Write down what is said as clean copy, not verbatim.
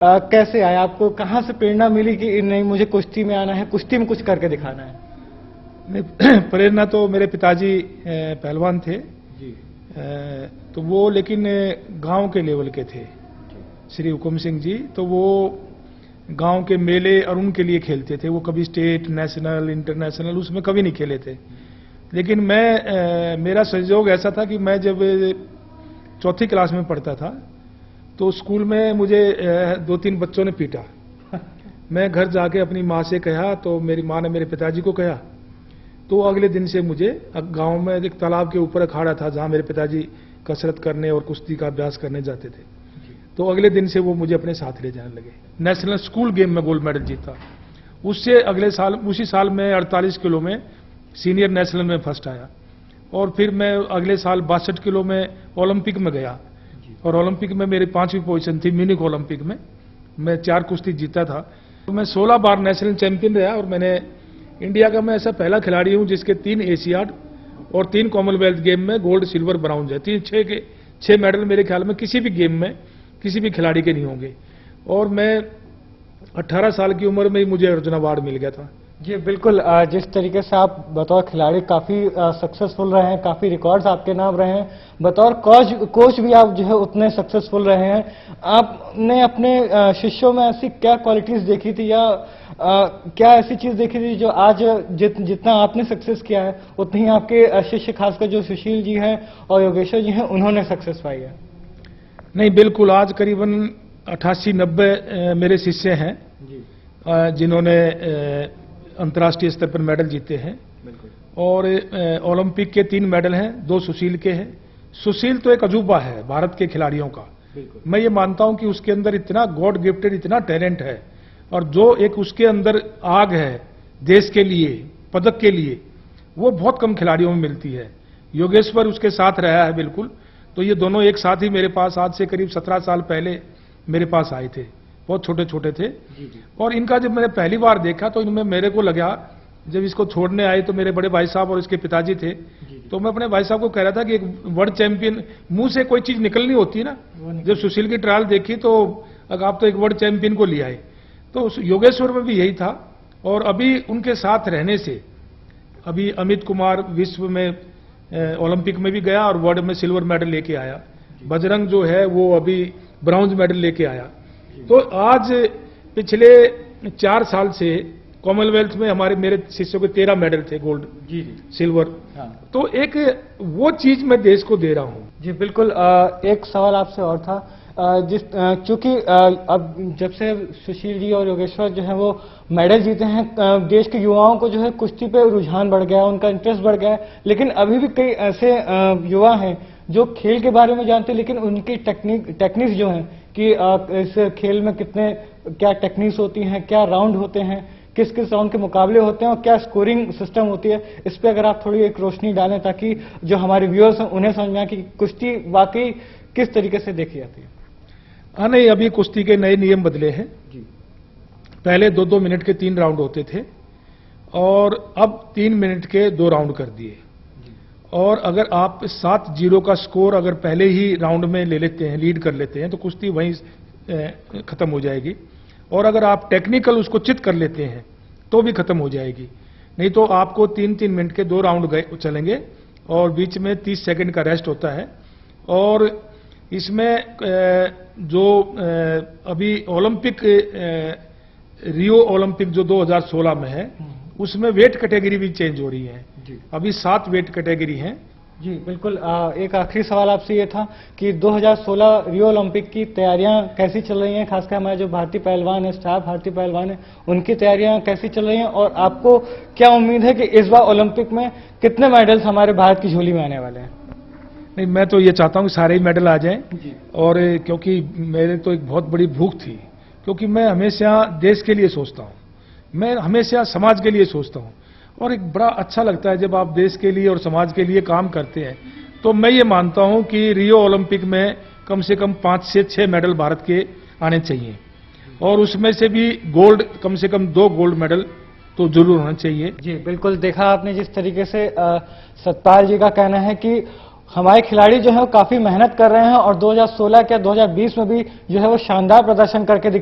कैसे आया आपको, कहाँ से प्रेरणा मिली कि नहीं मुझे कुश्ती में आना है, कुश्ती में कुछ करके दिखाना है? नहीं, प्रेरणा तो मेरे पिताजी पहलवान थे जी। तो वो लेकिन गांव के लेवल के थे, श्री हुकुम सिंह जी। तो वो गांव के मेले और उनके लिए खेलते थे। वो कभी स्टेट, नेशनल, इंटरनेशनल उसमें कभी नहीं खेले थे। लेकिन मेरा संयोग ऐसा था कि मैं जब चौथी क्लास में पढ़ता था तो स्कूल में मुझे 2-3 बच्चों ने पीटा। मैं घर जाके अपनी माँ से कहा तो मेरी माँ ने मेरे पिताजी को कहा। तो अगले दिन से मुझे गांव में एक तालाब के ऊपर अखाड़ा था जहां मेरे पिताजी कसरत करने और कुश्ती का अभ्यास करने जाते थे। तो अगले दिन से वो मुझे अपने साथ ले जाने लगे। नेशनल स्कूल गेम में गोल्ड मेडल जीता। उससे अगले साल, उसी साल में 48 किलो में सीनियर नेशनल में फर्स्ट आया। और फिर मैं अगले साल 62 किलो में ओलंपिक में गया और ओलंपिक में मेरी 5वीं पोजीशन थी। म्यूनिख ओलंपिक में मैं 4 कुश्ती जीता था। तो मैं 16 बार नेशनल चैंपियन रहा और मैंने इंडिया का मैं ऐसा पहला खिलाड़ी हूं जिसके 3 एशियाड और 3 कॉमनवेल्थ गेम में गोल्ड, सिल्वर, ब्राउन्ज है। 6 मेडल मेरे ख्याल में किसी भी गेम में किसी भी खिलाड़ी के नहीं होंगे। और मैं 18 साल की उम्र में ही मुझे अर्जुन अवार्ड मिल गया था। जी बिल्कुल। जिस तरीके से आप बतौर खिलाड़ी काफी सक्सेसफुल रहे हैं, काफी रिकॉर्ड्स आपके नाम रहे हैं, बतौर कोच भी आप जो है उतने सक्सेसफुल रहे हैं। आपने अपने शिष्यों में ऐसी क्या क्वालिटीज देखी थी या क्या ऐसी चीज देखी थी जो आज जितना आपने सक्सेस किया है उतनी ही आपके शिष्य, खासकर जो सुशील जी हैं और योगेश्वर जी हैं, उन्होंने सक्सेस पाई है? नहीं, बिल्कुल। आज करीबन 88-90 मेरे शिष्य हैं जिन्होंने अंतर्राष्ट्रीय स्तर पर मेडल जीते हैं। और ओलंपिक के 3 मेडल हैं, 2 सुशील के हैं। सुशील तो एक अजूबा है भारत के खिलाड़ियों का। मैं ये मानता हूं कि उसके अंदर इतना गॉड गिफ्टेड, इतना टैलेंट है और जो एक उसके अंदर आग है देश के लिए, पदक के लिए, वो बहुत कम खिलाड़ियों में मिलती है। योगेश्वर उसके साथ रहा है बिल्कुल। तो ये दोनों एक साथ ही मेरे पास आज से करीब 17 साल पहले मेरे पास आए थे। बहुत छोटे छोटे थे। और इनका जब मैंने पहली बार देखा तो इनमें मेरे को लगा, जब इसको छोड़ने आए तो मेरे बड़े भाई साहब और इसके पिताजी थे। तो मैं अपने भाई साहब को कह रहा था कि एक वर्ल्ड चैंपियन, मुंह से कोई चीज निकलनी होती है ना। जब सुशील की ट्रायल देखी तो आप तो एक वर्ल्ड चैंपियन को ले आए। तो योगेश्वर में भी यही था। और अभी उनके साथ रहने से अभी अमित कुमार विश्व में ओलंपिक में भी गया और वर्ल्ड में सिल्वर मेडल लेके आया। बजरंग जो है वो अभी ब्राउन्ज मेडल लेके आया। तो आज पिछले 4 साल से कॉमनवेल्थ में मेरे शिष्यों के 13 मेडल थे, गोल्ड, सिल्वर। तो एक वो चीज मैं देश को दे रहा हूं। जी बिल्कुल। एक सवाल आपसे और था, चूंकि अब जब से सुशील जी और योगेश्वर जो है वो मेडल जीते हैं, देश के युवाओं को जो है कुश्ती पे रुझान बढ़ गया, उनका इंटरेस्ट बढ़ गया है। लेकिन अभी भी कई ऐसे युवा हैं जो खेल के बारे में जानते हैं लेकिन उनकी टेक्निक्स जो हैं कि इस खेल में क्या टेक्निक्स होती हैं, क्या राउंड होते हैं, किस किस राउंड के मुकाबले होते हैं और क्या स्कोरिंग सिस्टम होती है, इस पे अगर आप थोड़ी एक रोशनी डालें ताकि जो हमारे व्यूअर्स हैं उन्हें समझ में आए कि कुश्ती वाकई किस तरीके से देखी जाती है। हाँ, नहीं, अभी कुश्ती के नए नियम बदले हैं। पहले 2-2 मिनट के 3 राउंड होते थे और अब 3 मिनट के 2 राउंड कर दिए। और अगर आप 7-0 का स्कोर अगर पहले ही राउंड में ले लेते हैं, लीड कर लेते हैं, तो कुश्ती वहीं खत्म हो जाएगी। और अगर आप टेक्निकल उसको चित कर लेते हैं तो भी खत्म हो जाएगी। नहीं तो आपको 3-3 मिनट के 2 राउंड चलेंगे और बीच में 30 सेकंड का रेस्ट होता है। और इसमें जो अभी ओलंपिक, रियो ओलंपिक जो 2016 में है, उसमें वेट कैटेगरी भी चेंज हो रही है। अभी 7 वेट कैटेगरी हैं। जी बिल्कुल। एक आखिरी सवाल आपसे ये था कि 2016 रियो ओलंपिक की तैयारियां कैसी चल रही हैं, खासकर हमारे जो भारतीय पहलवान है, स्टार भारतीय पहलवान है, उनकी तैयारियां कैसी चल रही हैं और आपको क्या उम्मीद है कि इस बार ओलंपिक में कितने मेडल्स हमारे भारत की झोली में आने वाले हैं? नहीं, मैं तो ये चाहता हूँ कि सारे ही मेडल आ जाएं। और क्योंकि मेरे तो एक बहुत बड़ी भूख थी, क्योंकि मैं हमेशा देश के लिए सोचता हूँ, मैं हमेशा समाज के लिए सोचता हूँ। और एक बड़ा अच्छा लगता है जब आप देश के लिए और समाज के लिए काम करते हैं। तो मैं ये मानता हूं कि रियो ओलंपिक में कम से कम 5 से 6 मेडल भारत के आने चाहिए और उसमें से भी गोल्ड, कम से कम 2 गोल्ड मेडल तो जरूर होना चाहिए। जी बिल्कुल। देखा आपने जिस तरीके से सतपाल जी का कहना है कि हमारे खिलाड़ी जो है वो काफी मेहनत कर रहे हैं और 2016 के 2020 में भी जो है वो शानदार प्रदर्शन करके दिखाएंगे।